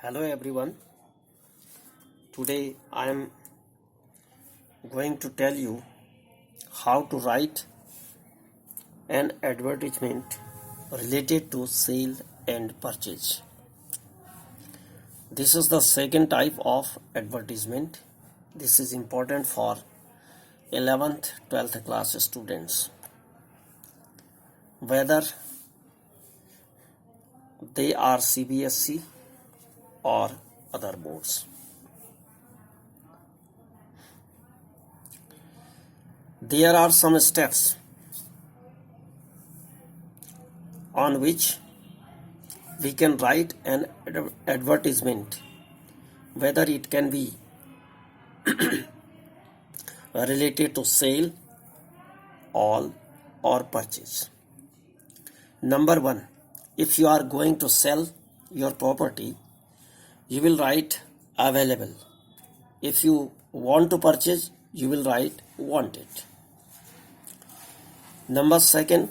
Hello everyone. Today I am going to tell you how to write an advertisement related to sale and purchase. This is the second type of advertisement. This is important for 11th 12th class students, whether they are CBSE or other boards. There are some steps on which we can write an advertisement, whether it can be related to sale or purchase. Number one, if you are going to sell your property, you will write available. If you want to purchase, you will write wanted. Number second,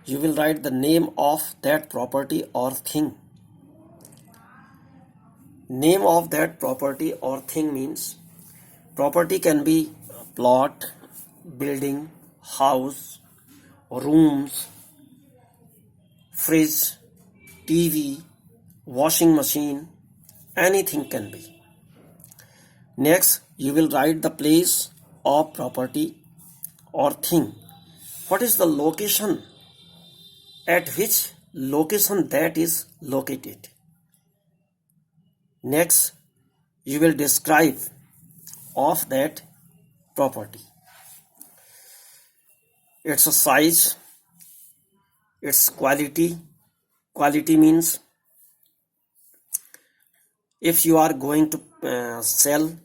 you will write the name of that property or thing. Name of that property or thing means property can be a plot, building, house, rooms, fridge, TV, washing machine, anything can be. Next, you will write the place of property or thing. What is the location? At which location that is located. Next, you will describe of that property. Its size, its quality. Quality means if you are going to sell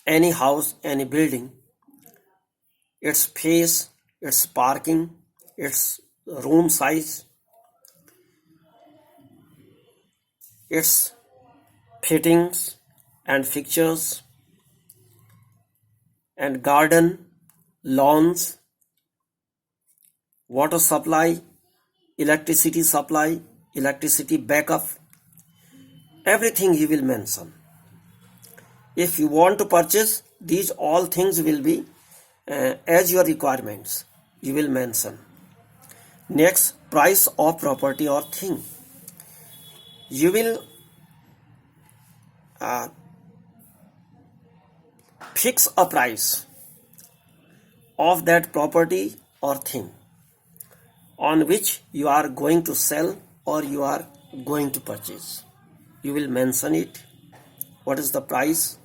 any house, any building, its face, its parking, its room size, its fittings and fixtures, and garden, lawns, water supply, electricity backup, everything you will mention. If you want to purchase, these all things will be as your requirements, you will mention. Next, price of property or thing. You will fix a price of that property or thing on which you are going to sell or you are going to purchase. You will mention it. What is the price?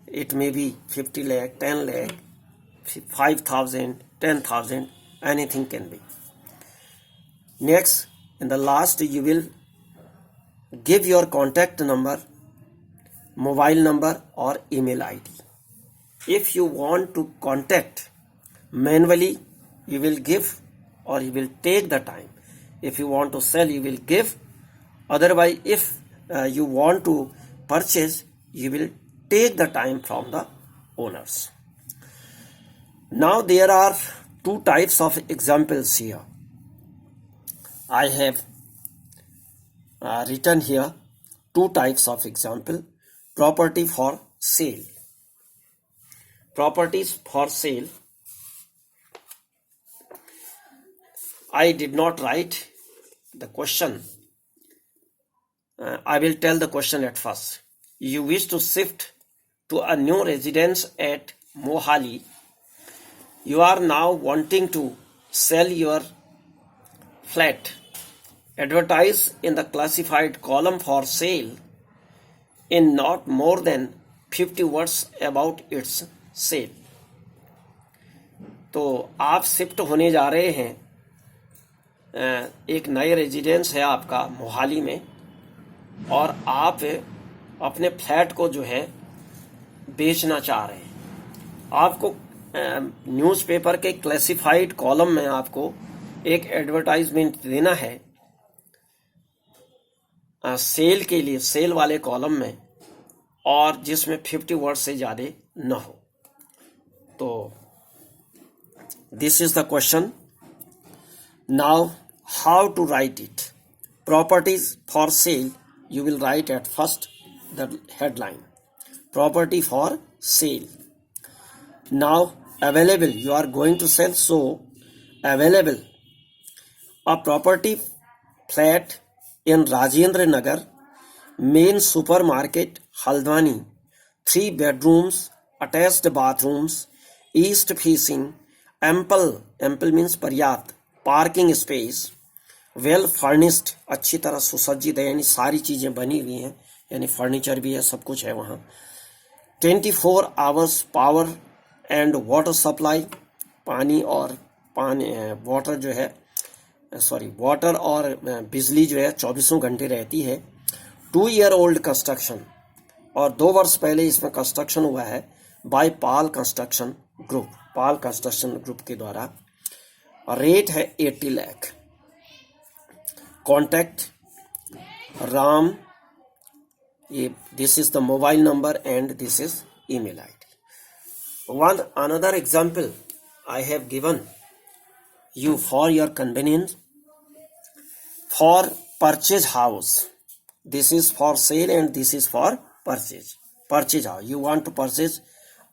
It may be 50 lakh, 10 lakh, 5,000, 10,000, anything can be. Next, in the last, you will give your contact number, mobile number or email ID. If you want to contact manually, you will give or you will take the time. If you want to sell, you will give. Otherwise, if you want to purchase, you will take the time from the owners. Now there are two types of examples here. I have written here two types of example. Property for sale. Properties for sale. I did not write the question. I will tell the question at first. You wish to shift to a new residence at Mohali. You are now wanting to sell your flat. Advertise in the classified column for sale in not more than 50 words about its sale. तो आप shift होने जा रहे हैं, एक नए residence है आपका मोहाली में, और आप अपने फ्लैट को जो है बेचना चाह रहे हैं. आपको न्यूज़पेपर के क्लासिफाइड कॉलम में आपको एक एडवर्टाइजमेंट देना है सेल के लिए, सेल वाले कॉलम में, और जिसमें 50 वर्ड से ज़्यादा न हो. तो this is the question. Now how to write it. Properties for sale, you will write at first the headline, property for sale. Now available, you are going to sell, so available, a property flat in Rajendra Nagar, main supermarket, Haldwani, 3 bedrooms, attached bathrooms, east facing, ample means पर्याप्त, parking space, well furnished, अच्छी तरह सुसज्जित है, यानी सारी चीज़ें बनी हुई हैं, यानी फर्नीचर भी है, सब कुछ है वहाँ. 24 hours power and water supply, पानी वाटर जो है वाटर और बिजली जो है 24 घंटे रहती है. 2 ईयर ओल्ड कंस्ट्रक्शन, और 2 वर्ष पहले इसमें कंस्ट्रक्शन हुआ है बाय पाल कंस्ट्रक्शन ग्रुप के द्वारा. रेट है 80 लाख. कॉन्टैक्ट राम, ये this is the mobile number and this is email ID. Another example I have given you for your convenience. For purchase house, this is for sale and this is for purchase. Purchase house, you want to purchase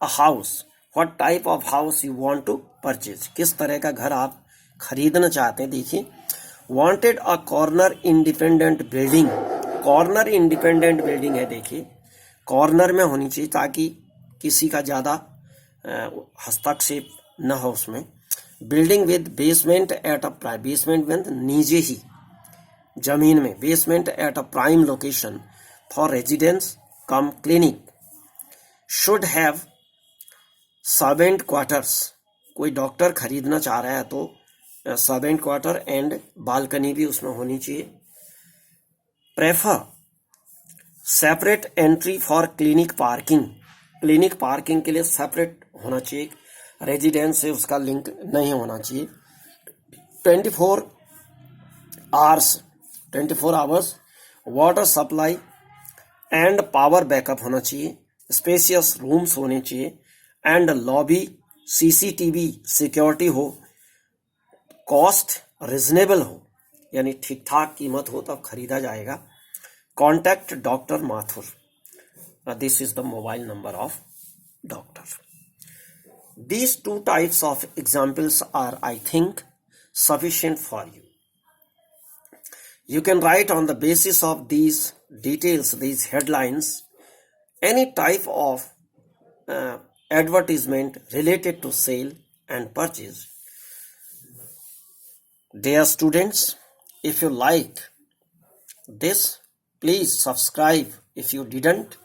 a house. What type of house you want to purchase? किस तरह का घर आप खरीदना चाहते हैं. देखिए, wanted a corner independent building. Corner independent building है. देखिए, कॉर्नर में होनी चाहिए ताकि किसी का ज़्यादा हस्तक्षेप न हो उसमें. Building with basement at a prime, basement में नीचे ही जमीन में, basement at a prime location for residence come clinic. Should have servant quarters, कोई डॉक्टर खरीदना चाह रहा है तो सर्वेंट क्वार्टर एंड बालकनी भी उसमें होनी चाहिए. Prefer separate entry for clinic parking, clinic parking के लिए सेपरेट होना चाहिए, रेजिडेंस से उसका लिंक नहीं होना चाहिए. 24 hours water supply and power backup होना चाहिए. स्पेशियस रूम्स होने चाहिए एंड लॉबी CCTV सिक्योरिटी हो. कॉस्ट रिजनेबल हो, यानी ठीक ठाक कीमत हो तब खरीदा जाएगा. Contact doctor Mathur, this is the mobile number of doctor. These 2 types of examples are, I think, sufficient for you. You can write on the basis of these details, these headlines, any type of advertisement related to sale and purchase. Dear students, if you like this, please subscribe. If you didn't,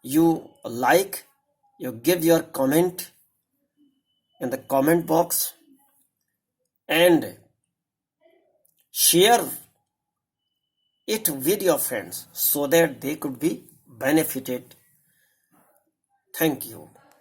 you like, you give your comment in the comment box and share it with your friends so that they could be benefited. Thank you.